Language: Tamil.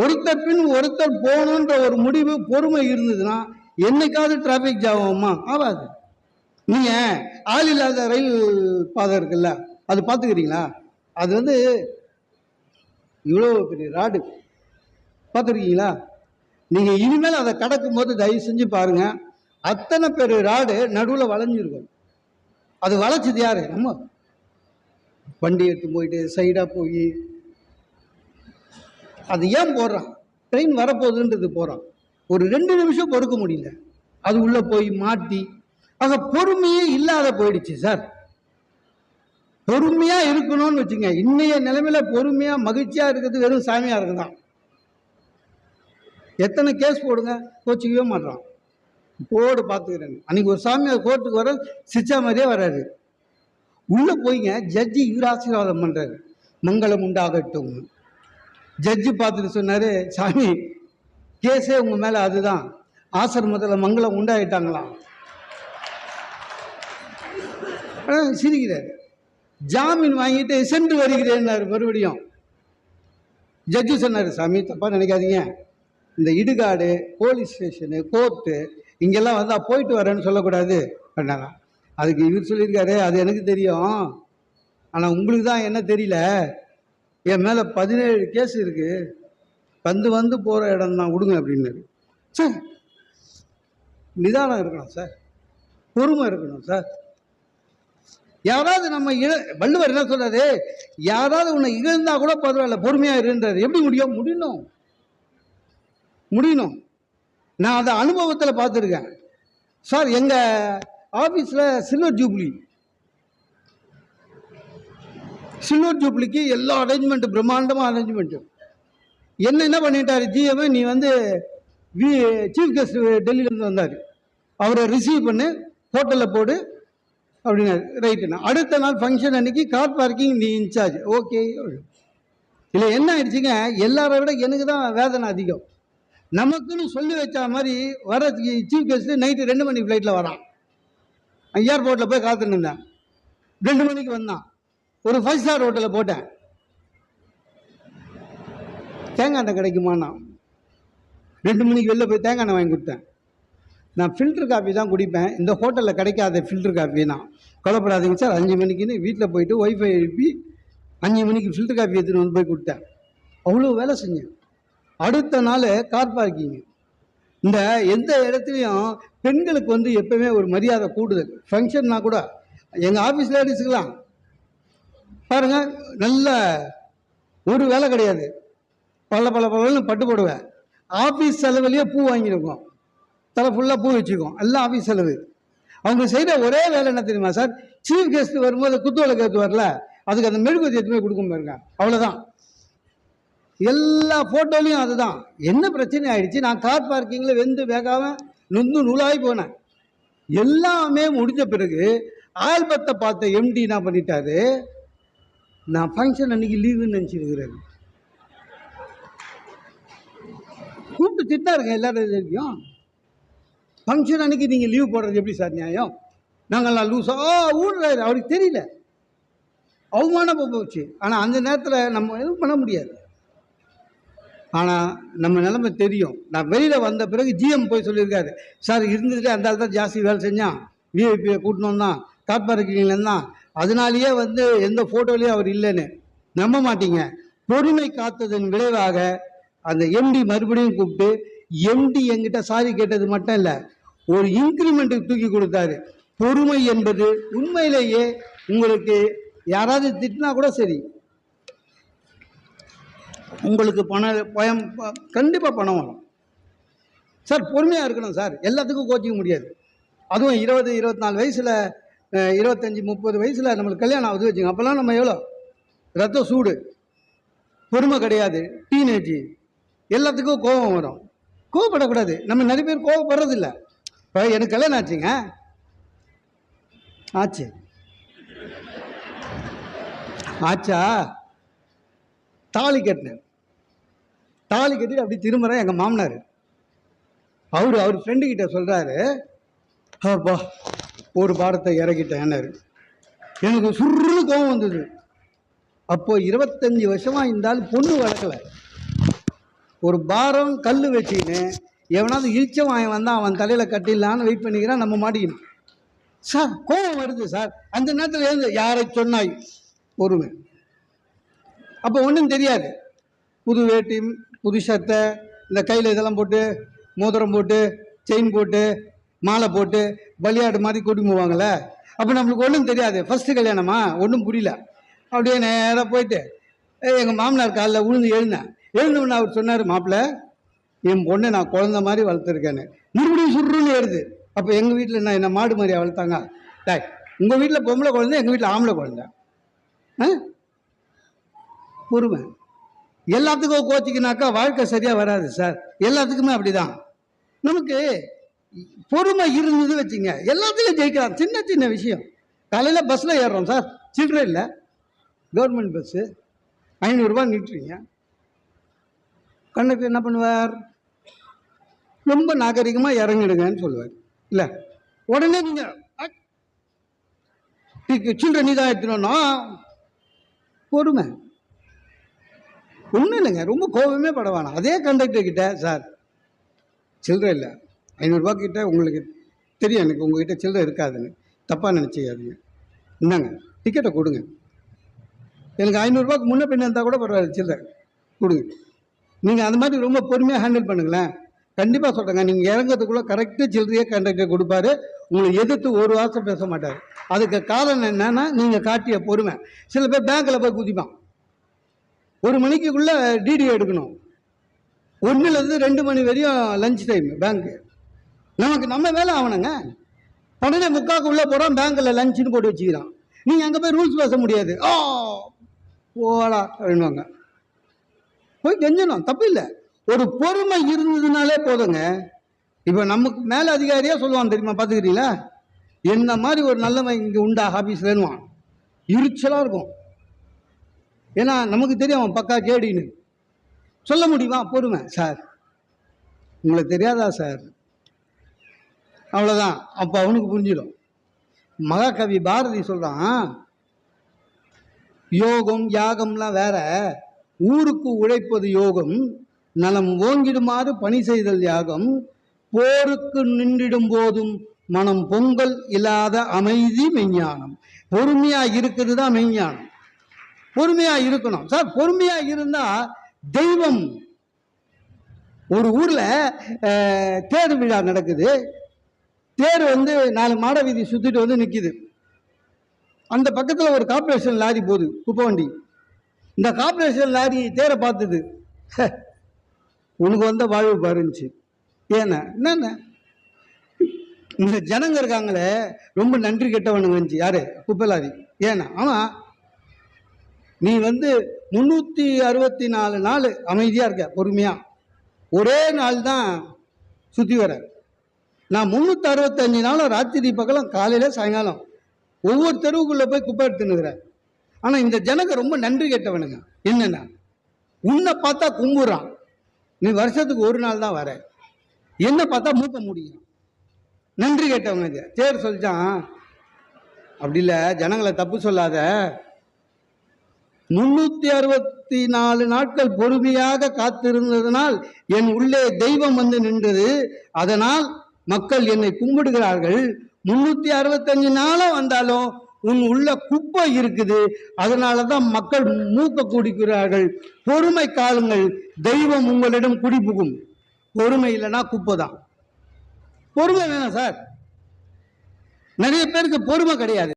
ஒருத்தர் பின் ஒருத்தர் போகணுன்ற ஒரு முடிவு பொறுமை இருந்ததுன்னா என்னைக்காவது டிராபிக் ஜாம் ஆகுமா? ஆகாது. நீங்க ஆள் இல்லாத ரயில் பாதை இருக்குல்ல, அது பார்த்துக்கிறீங்களா? அது வந்து இவ்வளோ பெரிய ராடு பார்த்துருக்கீங்களா? நீங்க இனிமேல் அதை கடக்கும் போது தயவு செஞ்சு பாருங்க, அத்தனை பெரிய ராடு நடுவில் வளைஞ்சிருக்கும். அது வளைச்சது யாரு? நம்ம வண்டி எடுத்து போயிட்டு சைடா போய் அது ஏன் போடுறான்? ட்ரெயின் வரப்போகுதுன்றது போறான். ஒரு 2 நிமிஷம் பொறுக்க முடியல, அது உள்ள போய் மாட்டி. ஆக பொறுமையே இல்லாத போயிடுச்சு சார். பொறுமையா இருக்கணும்னு வச்சுங்க. இன்னைய நிலைமையில பொறுமையா மகிழ்ச்சியா இருக்கிறது வெறும் சாமியா இருக்குதான். எத்தனை கேஸ் போடுங்க, கோச்சிக்கவே மாட்டான். போடு பார்த்துக்கிறேன். அன்னைக்கு ஒரு சாமியார் கோர்ட்டுக்கு வர சிச்சா மாதிரியே வராரு. உள்ள போய்ங்க ஜட்ஜி இவர் ஆசீர்வாதம் பண்றாரு, மங்களம் உண்டாகட்டும். ஜட்ஜி பார்த்துட்டு சொன்னாரு, சாமி கேஸே உங்க மேல அதுதான், ஆசிரமத்தில் மங்களம் உண்டாயிட்டாங்களாம். சிரிக்கிறாரு. ஜாமீன் வாங்கிட்டு சென்று வருகிறேன்னாரு. மறுபடியும் ஜட்ஜி சொன்னாரு, சாமி தப்பா நினைக்காதீங்க, இந்த இடுகாடு, போலீஸ் ஸ்டேஷனு, கோர்ட்டு இங்கெல்லாம் வந்தா போயிட்டு வரேன்னு சொல்லக்கூடாது பண்ணாங்க. அதுக்கு இவர் சொல்லியிருக்காரு, அது எனக்கு தெரியும், ஆனால் உங்களுக்கு தான் என்ன தெரியல, என் மேலே 17 கேஸ் இருக்கு, வந்து வந்து போகிற இடம் தான், விடுங்க அப்படின்னாரு. சார் நிதானம் இருக்கணும் சார், பொறுமை இருக்கணும் சார். யாராவது நம்ம வள்ளுவர் என்ன சொல்றாரு, யாராவது உன்னை இழந்தா கூட பரவாயில்ல பொறுமையா இருன்றாரு. எப்படி முடியும்? முடியணும். நான் அதை அனுபவத்தில் பார்த்துருக்கேன் சார். எங்க ஆபீஸ்ல சில்வர் ஜூப்ளிக்கு எல்லா அரேஞ்ச்மெண்ட்டும் பிரம்மாண்டமா அரேஞ்ச்மெண்ட். என்ன பண்ணிட்டாரு ஜிஎம், நீ வந்து சீஃப் கெஸ்ட் டெல்லியிலேருந்து வந்தார், அவரை ரிசீவ் பண்ணு, ஹோட்டலில் போடு அப்படின்னாரு. ரைட்டுண்ணா. அடுத்த நாள் ஃபங்க்ஷன் அன்னைக்கு கார் பார்க்கிங் நீ இன்சார்ஜ். ஓகே. இல்லை என்ன ஆயிடுச்சுங்க, எல்லாரை விட எனக்கு தான் வேதனை அதிகம். நமக்குன்னு சொல்லி வச்ச மாதிரி வர சீஃப் கெஸ்ட் நைட்டு 2 மணி ஃப்ளைட்டில் வரான். ஏர்போர்ட்டில் போய் காத்துன்னு இருந்தேன். 2 மணிக்கு வந்தான். ஒரு 5 ஸ்டார் ஹோட்டலில் போட்டேன். தேங்காய் எண்ணெய் கிடைக்குமாண்ணா, 2 மணிக்கு வெளில போய் தேங்காய் எண்ணெய் வாங்கி கொடுத்தேன். நான் ஃபில்டர் காஃபி தான் குடிப்பேன், இந்த ஹோட்டலில் கிடைக்காத ஃபில்டர் காஃபி. நான் கொலைப்படாதீங்க சார், 5 மணிக்குன்னு வீட்டில் போயிட்டு ஒய்ஃபை எழுப்பி 5 மணிக்கு ஃபில்டர் காஃபி எடுத்துகிட்டு வந்து போய் கொடுத்தேன். அவ்வளோ வேலை செஞ்சேன். அடுத்த நாள் கார் பார்க்கிங். இந்த எந்த இடத்துலையும் பெண்களுக்கு வந்து எப்பவுமே ஒரு மரியாதை கூடுதல். ஃபங்க்ஷன்னா கூட எங்கள் ஆஃபீஸ் லேடிஸுக்கெல்லாம் பாருங்க, நல்ல ஒரு வேலை கிடையாது, பல பட்டு போடுவேன். ஆஃபீஸ் செலவுலேயே பூ வாங்கியிருக்கோம், தலை ஃபுல்லாக பூ வச்சுருக்கோம், எல்லாம் ஆஃபீஸ் செலவு. அவங்க செய்கிற ஒரே வேலை என்ன தெரியுமா சார்? சீஃப் கெஸ்ட் வரும்போது குத்துவலை கேத்து வரல, அதுக்கு அந்த மெழுகுவத்தி எதுவுமே கொடுக்க பாருங்க, அவ்வளோதான். எல்லா ஃபோட்டோலையும் அதுதான். என்ன பிரச்சனை ஆயிடுச்சு, நான் கார் பார்க்கிங்கில் வெந்து வேகாம நொந்து நூலாகி போனேன். எல்லாமே முடிஞ்ச பிறகு ஆல்பத்தை பார்த்த எம்டி என்ன பண்ணிட்டாரு, நான் ஃபங்க்ஷன் அன்னைக்கு லீவுன்னு நினச்சிருக்கிறாரு. கூப்பிட்டு திட்டாருங்க எல்லாரும். ஃபங்க்ஷன் அன்னைக்கு நீங்கள் லீவ் போடுறது எப்படி சார் நியாயம்? நாங்கள்லாம் லூஸா ஊடுறாரு. அவருக்கு தெரியல, அவமானம் போச்சு. ஆனால் அந்த நேரத்தில் நம்ம எதுவும் பண்ண முடியாது. ஆனால் நம்ம நிலைமை தெரியும். நான் வெளியில் வந்த பிறகு ஜிஎம் போய் சொல்லியிருக்காரு, சார் இருந்துட்டு அந்த ஆள் தான் ஜாஸ்தி வேலை செஞ்சான், விஐபியை கூட்டணும் தான், கார் பார்க்கிங்லேருந்து தான், அதனாலேயே வந்து எந்த ஃபோட்டோலேயும் அவர் இல்லைன்னு. நம்ப மாட்டீங்க. பொறுமை காத்ததன் விளைவாக அந்த எம்டி மறுபடியும் கூப்பிட்டு, எம்டி என்கிட்ட சாரி கேட்டது மட்டும் இல்லை, ஒரு இன்க்ரிமெண்ட்டுக்கு தூக்கி கொடுத்தாரு. பொறுமை என்பது உண்மையிலேயே உங்களுக்கு யாராவது திட்டினா கூட சரி, உங்களுக்கு பணம் கண்டிப்பாக பணம் வரும் சார். பொறுமையாக இருக்கணும் சார், எல்லாத்துக்கும் கோச்சிக்க முடியாது. அதுவும் 20-24 வயசில், 25-30 வயசில் நம்மளுக்கு கல்யாணம் ஆகுது வச்சுங்க. அப்போல்லாம் நம்ம எவ்வளோ ரத்த சூடு, பொறுமை கிடையாது, டீனேஜ், எல்லாத்துக்கும் கோபம் வரும். கோவப்படக்கூடாது. நம்ம நிறைய பேர் கோவப்படுறதில்லை. இப்போ எனக்கு கல்யாணம் ஆச்சுங்க, ஆச்சா தாலி கட்டினேன். தாலி கட்டிட்டு அப்படி திரும்புகிறேன். எங்கள் மாமனார் அவர் ஃப்ரெண்டுக்கிட்ட சொல்கிறாரு, அப்பா ஒரு பாரத்தை இறக்கிட்டேன்னாரு. எனக்கு சுரு கோபம் வந்தது. அப்போ 25 வருஷமாக இருந்தாலும் பொண்ணு வளர்க்கலை. ஒரு பாரம் கல் வச்சுக்கின்னு எவனாவது இழிச்ச வாங்கி வந்தால் அவன் தலையில் கட்டிடலான்னு வெயிட் பண்ணிக்கிறான், நம்ம மாட்டிக்கணும். சார் கோபம் வருது சார், அந்த நேரத்தில் இருந்து யாரை சொன்னாய் பொறுமை. அப்போ ஒன்றும் தெரியாது. புது வேட்டி, புது சட்டை, இந்த கையில் இதெல்லாம் போட்டு, மோதிரம் போட்டு, செயின் போட்டு, மாலை போட்டு, பலியாடு மாதிரி கூட்டி போவாங்களே, அப்போ நம்மளுக்கு ஒன்றும் தெரியாது. ஃபஸ்ட்டு கல்யாணமா, ஒன்றும் புரியல. அப்படியே நேராக போயிட்டு எங்கள் மாமனார் காலில் விழுந்து எழுந்தோன்னு அவர் சொன்னார், மாப்பிள்ளை என் பொண்ணை நான் குழந்த மாதிரி வளர்த்துருக்கேன்னு. மறுபடியும் சுருன்னு ஏறுது. அப்போ எங்கள் வீட்டில் என்ன மாடு மாதிரியா வளர்த்தாங்க? டாய், உங்கள் வீட்டில் பொம்பளை குழந்தை, எங்கள் வீட்டில் ஆம்பளை குழந்தை. பொறுமை. எல்லாத்துக்கும் கோச்சிக்கினாக்கா வாழ்க்கை சரியாக வராது சார். எல்லாத்துக்குமே அப்படிதான். நமக்கு பொறுமை இருந்தது வச்சுங்க, எல்லாத்துலையும் ஜெயிக்கலாம். சின்ன சின்ன விஷயம். காலையில் பஸ்ஸில் ஏறுறோம் சார், சில்லறை இல்லை, கவர்மெண்ட் பஸ்ஸு, 500 ரூபா நீட்டுறீங்க. கண்ணுக்கு என்ன பண்ணுவார்? ரொம்ப நாகரிகமாக இறங்கிடுங்கன்னு சொல்லுவார். இல்லை, உடனே நீங்கள் சில்லறை நீ தான் எடுத்துனோன்னா பொறுமை. ஒன்றும் இல்லைங்க, ரொம்ப கோபமே பட வேணாம். அதே கண்டக்டர் கிட்ட, சார் சில்லறை இல்லை, 500 ரூபா கிட்ட உங்களுக்கு தெரியும், எனக்கு உங்ககிட்ட சில்லறை இருக்காதுன்னு தப்பாக நினச்சிக்காதீங்க, இந்தாங்க டிக்கெட்டை கொடுங்க. எனக்கு 500 ரூபாய்க்கு முன்ன பின்ன இருந்தால் கூட பரவாயில்ல, சில்லறை கொடுங்க. நீங்கள் அந்த மாதிரி ரொம்ப பொறுமையாக ஹேண்டில் பண்ணுங்களேன். கண்டிப்பாக சொல்கிறேங்க, நீங்கள் இறங்கிறதுக்குள்ளே கரெக்டாக சில்லறையே கண்டக்டர் கொடுப்பாரு. உங்களை எதிர்த்து ஒரு வார்த்தை பேச மாட்டார். அதுக்கு காரணம் என்னன்னா, நீங்கள் காட்டிய பொறுமை. சில பேர் பேங்க்கில் போய் குதிப்பான். 1 மணிக்குள்ளே டிடி எடுக்கணும், 1லேருந்து 2 மணி வரையும் லஞ்ச் டைம் பேங்க்கு. நம்ம வேலை ஆகணுங்க. 12:45 உள்ளே போகிறோம், பேங்க்கில் லஞ்சுன்னு போட்டு வச்சுக்கிறான். நீங்கள் அங்கே போய் ரூல்ஸ் பேச முடியாது. போடா அப்படின்வாங்க. போய் கெஞ்சணும், தப்பு இல்லை. ஒரு பொறுமை இருந்ததுனாலே போதுங்க. இப்போ நமக்கு மேலே அதிகாரியாக சொல்லுவான் தெரியுமா, பார்த்துக்கிறீங்களா? என்ன மாதிரி ஒரு நல்லவன் இங்கே உண்டா ஆஃபீஸ்லன்னுவான். இருச்சலாக இருக்கும். ஏன்னா நமக்கு தெரியும் அவன் பக்கா கேடின்னு. சொல்ல முடியுமா? பொறுமை. சார் உங்களுக்கு தெரியாதா சார்? அவ்வளோதான். அப்போ அவனுக்கு புரிஞ்சிடும். மகாகவி பாரதி சொல்கிறான், யோகம் யாகம்லாம் வேற, ஊருக்கு உழைப்பது யோகம், நலம் ஓங்கிடுமாறு பணி செய்தல் யாகம், போருக்கு நின்றிடும் போதும் மனம் பொங்கல் இல்லாத அமைதி மெஞ்ஞானம். பொறுமையா இருக்கிறது தான் மெஞ்ஞானம். பொறுமையா இருக்கணும் சார். பொறுமையா இருந்தா தெய்வம். ஒரு ஊர்ல தேர் விழா நடக்குது. தேர் 4 மாட வீதி சுத்திட்டு வந்து நிக்குது. அந்த பக்கத்துல ஒரு கார்பரேஷன் லாரி போகுது, குப்பை வண்டி. இந்த கார்பரேஷன் லாரி தேரை பார்த்தது, உனக்கு வந்த வாழ்வு பாருந்துச்சு. ஏன்னா என்ன, இந்த ஜனங்க இருக்காங்களே ரொம்ப நன்றி கெட்டவனுங்க இருந்துச்சு. யாரு? குப்பை லாரி. ஏன்னா ஆமாம், நீ 364 நாள் அமைதியா இருக்க, பொறுமையா. ஒரே நாள் தான் சுத்தி வர. நான் 365 நாளும் ராத்திரி பகலும் காலையில சாயங்காலம் ஒவ்வொரு தெருவுக்குள்ள போய் குப்பை எடுத்துனுக்கிறேன். ஆனா இந்த ஜனங்க ரொம்ப நன்றி கேட்டவனுங்க. என்னன்னா, உன்னை பார்த்தா கும்புறான், நீ வருஷத்துக்கு 1 நாள் தான் வர, என்ன பார்த்தா மூக்க முடியும். நன்றி கேட்டவங்க. தேர் சொல்லிச்சான், அப்படி இல்லை, ஜனங்களை தப்பு சொல்லாத, 364 நாட்கள் பொறுமையாக காத்திருந்ததனால் என் உள்ளே தெய்வம் வந்து நின்றது. அதனால் மக்கள் என்னை கும்பிடுகிறார்கள். 365 நாளும் வந்தாலும் உன் உள்ள குப்பை இருக்குது, அதனாலதான் மக்கள் மூக்க குடிக்கிறார்கள். பொறுமை காலுங்கள், தெய்வம் உங்களிடம் குடிபுகும். பொறுமை இல்லைன்னா குப்பை தான். பொறுமை வேணும் சார். நிறைய பேருக்கு பொறுமை கிடையாது.